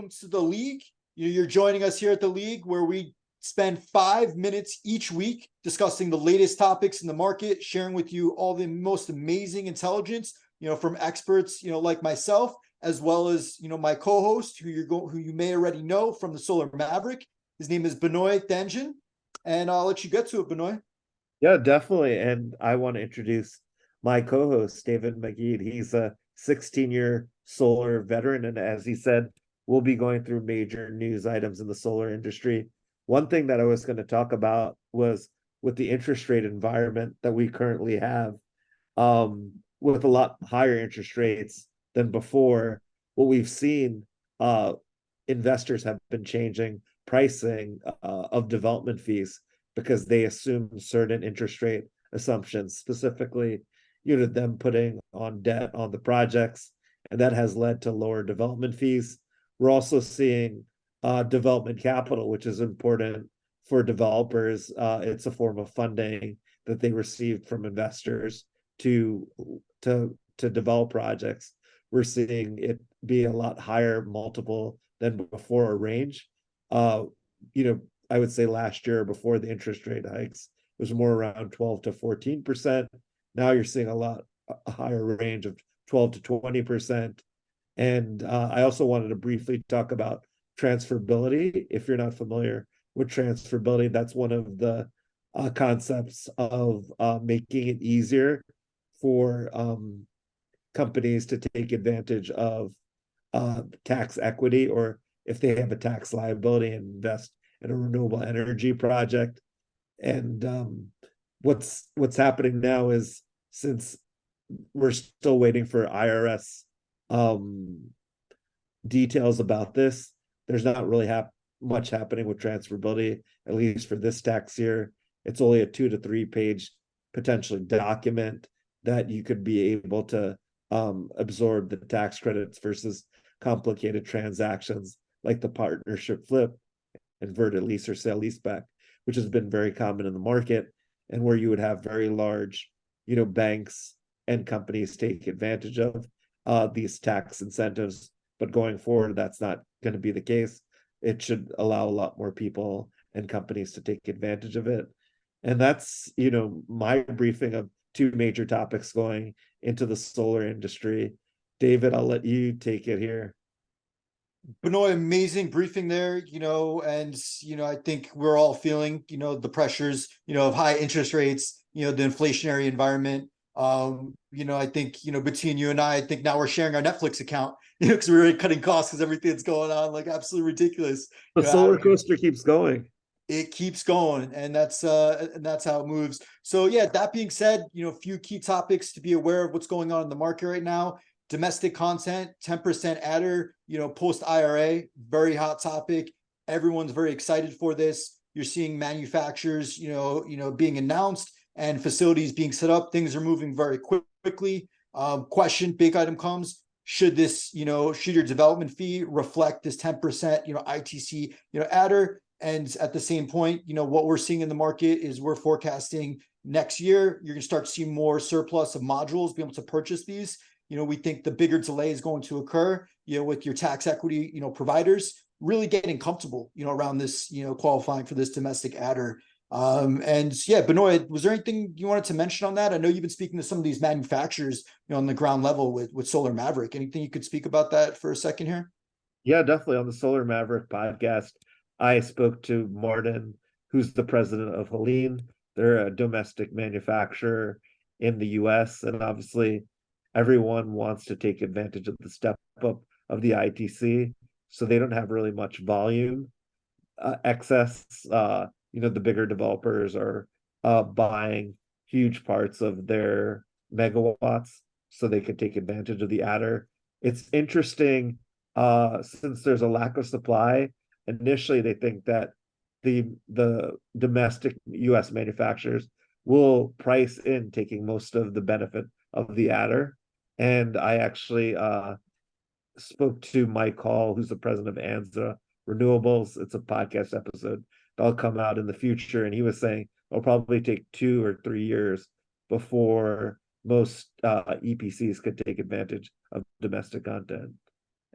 welcome to the league. You're joining us here at the league where we spend 5 minutes each week discussing the latest topics in the market, sharing with you all the most amazing intelligence, from experts, like myself, as well as, my co-host who you may already know from the Solar Maverick. His name is Benoit Danjin, and I'll let you get to it, Benoit. Yeah, definitely. And I want to introduce my co-host, David McGee. He's a 16-year solar veteran. And as he said, we'll be going through major news items in the solar industry. One thing that I was going to talk about was with the interest rate environment that we currently have, with a lot higher interest rates than before, what we've seen, investors have been changing pricing of development fees because they assume certain interest rate assumptions, specifically, them putting on debt on the projects, and that has led to lower development fees. We're also seeing development capital, which is important for developers. It's a form of funding that they received from investors to develop projects. We're seeing it be a lot higher multiple than before, a range. I would say last year before the interest rate hikes it was more around 12 to 14%. Now you're seeing a higher range of 12 to 20%. And I also wanted to briefly talk about transferability. If you're not familiar with transferability, that's one of the concepts of making it easier for companies to take advantage of tax equity, or if they have a tax liability and invest in a renewable energy project. And what's happening now is, since we're still waiting for IRS details about this, there's not really much happening with transferability, at least for this tax year. It's only a 2 to 3 page potentially document that you could be able to absorb the tax credits versus complicated transactions like the partnership flip, inverted lease or sale leaseback, which has been very common in the market, and where you would have very large, banks and companies take advantage of these tax incentives. But going forward, that's not going to be the case. It should allow a lot more people and companies to take advantage of it. And that's, my briefing of 2 major topics going into the solar industry. David, I'll let you take it here. Benoit, amazing briefing there, and, I think we're all feeling, the pressures, of high interest rates, the inflationary environment. I think, between you and I think now we're sharing our Netflix account, because we're really cutting costs because everything's going on like absolutely ridiculous. The solar coaster keeps going. It keeps going, and that's how it moves. So yeah, that being said, a few key topics to be aware of what's going on in the market right now. Domestic content, 10% adder, post IRA, very hot topic. Everyone's very excited for this. You're seeing manufacturers, being announced and facilities being set up. Things are moving very quickly. Question, big item comes. Should your development fee reflect this 10%, ITC, adder? And at the same point, what we're seeing in the market is we're forecasting next year, you're going to start to see more surplus of modules, be able to purchase these. We think the bigger delay is going to occur, with your tax equity, providers really getting comfortable, around this, qualifying for this domestic adder. And yeah, Benoit, was there anything you wanted to mention on that? I know you've been speaking to some of these manufacturers, on the ground level with Solar Maverick. Anything you could speak about that for a second here? Yeah, definitely. On the Solar Maverick podcast, I spoke to Martin, who's the president of Helene. They're a domestic manufacturer in the US, and obviously everyone wants to take advantage of the step up of the ITC, so they don't have really much volume excess. The bigger developers are buying huge parts of their megawatts so they can take advantage of the adder. It's interesting, since there's a lack of supply. Initially, they think that the domestic US manufacturers will price in taking most of the benefit of the adder. And I actually spoke to Mike Hall, who's the president of ANZA Renewables. It's a podcast episode that'll come out in the future. And he was saying it'll probably take 2 or 3 years before most EPCs could take advantage of domestic content.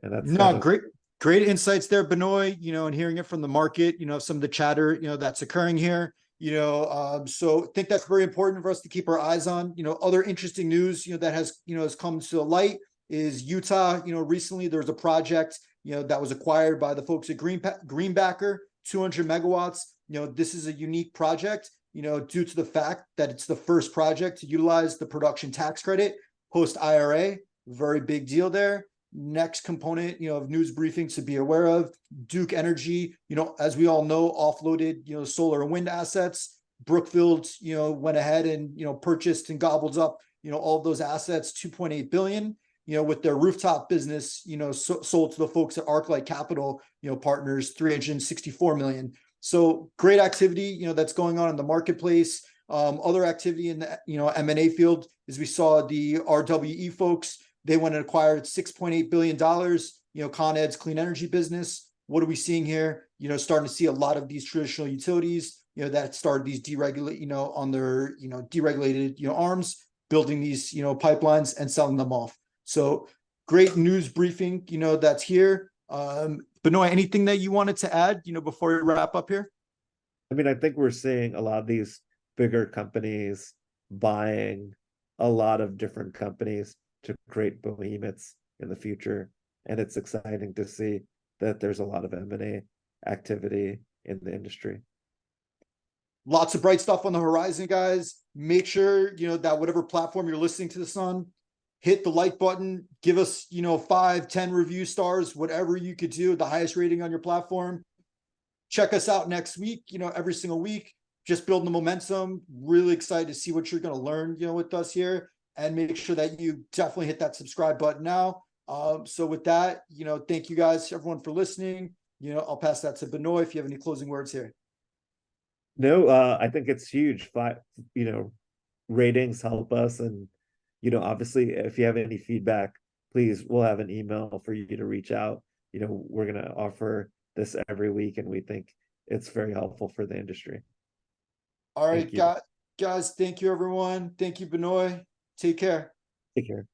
And that's No, great. Great insights there, Benoit, and hearing it from the market, some of the chatter, that's occurring here, so I think that's very important for us to keep our eyes on. Other interesting news, that has come to the light is Utah. Recently there was a project, that was acquired by the folks at Greenbacker, 200 megawatts. This is a unique project, due to the fact that it's the first project to utilize the production tax credit post IRA. Very big deal there. Next component, of news briefings to be aware of: Duke Energy, as we all know, offloaded, solar and wind assets. Brookfield, went ahead and, purchased and gobbled up, all of those assets, 2.8 billion, with their rooftop business, sold to the folks at ArcLight Capital, partners, 364 million. So great activity, that's going on in the marketplace. Other activity in the, M&A field is we saw the RWE folks. They went and acquired $6.8 billion, Con Ed's clean energy business. What are we seeing here? Starting to see a lot of these traditional utilities, that started these deregulate, on their, deregulated, arms, building these, pipelines and selling them off. So great news briefing, that's here. Benoit, anything that you wanted to add, before we wrap up here? I mean, I think we're seeing a lot of these bigger companies buying a lot of different companies to create behemoths in the future. And it's exciting to see that there's a lot of M&A activity in the industry. Lots of bright stuff on the horizon, guys. Make sure, that whatever platform you're listening to this on, hit the like button, give us, 5, 10 review stars, whatever you could do, the highest rating on your platform. Check us out next week, every single week, just building the momentum. Really excited to see what you're going to learn, with us here. And make sure that you definitely hit that subscribe button now. So with that, thank you guys, everyone, for listening. I'll pass that to Benoit if you have any closing words here. No, I think it's huge. Ratings help us. And, obviously, if you have any feedback, please, we'll have an email for you to reach out. We're going to offer this every week, and we think it's very helpful for the industry. All right, guys, thank you, everyone. Thank you, Benoit. Take care. Take care.